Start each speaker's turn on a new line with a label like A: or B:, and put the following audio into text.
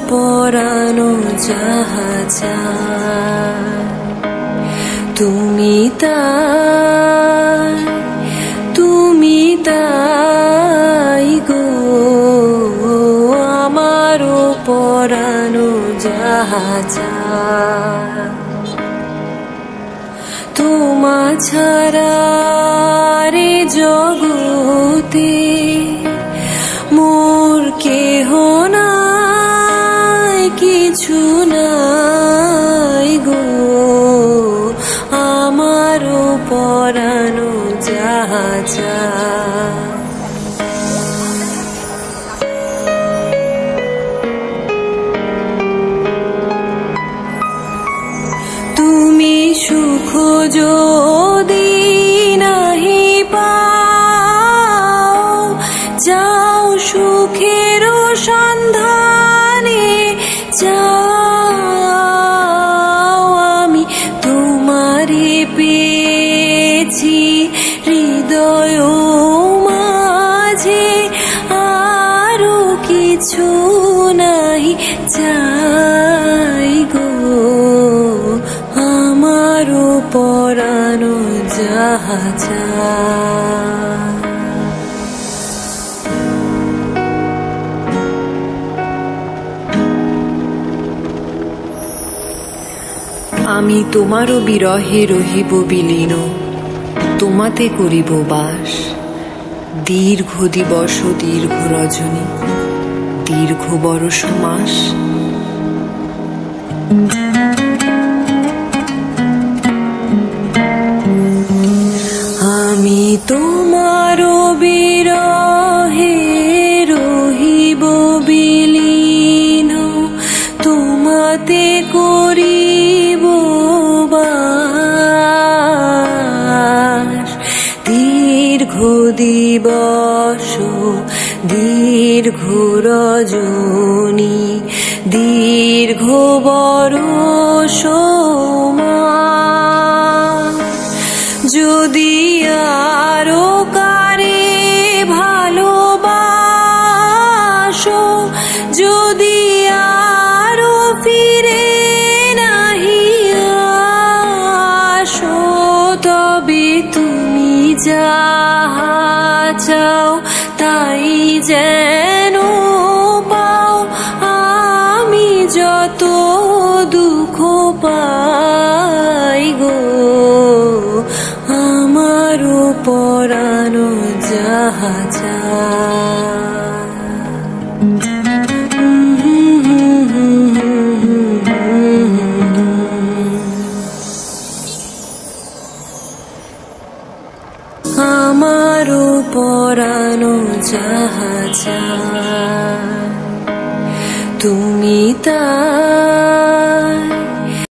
A: পরানো যাহা চায় তুমি তাই গো আমারও পরানো যাহা চায় তোমা ছাড়া রে জগতে মোর কেহ নাই কিছু নাই গো আমারও পরানো যাহা চায় তুমি সুখ যদি নাহি পাও যাও সুখের সন্ধানে যাও আমি তোমারে পেয়েছি হৃদয় মাঝে আরো কিছু নাহি চাই গো আমারও পরানো যাহা চায় আমি তোমারও বিরহে রহিব বিলীন তোমাতে করিব বাস দীর্ঘ দিবস দীর্ঘ রজনী দীর্ঘ বরষ মাস আমি তোমারও বিরহে রহিব বিলীন তোমাতে করিব বাস দীর্ঘ দিবস দীর্ঘ রজনী দীর্ঘ বরষ মাস যদি আরো কারে ভালোবাসো যদি আরো ফিরে নাহি আসো তবে তুমি যাহা চাও তাই যেন পাও আমি যত দুঃখ পাই গো আমারও পরানো যাহা চায় আমারও পরানো যাহা চায় তুমি তাই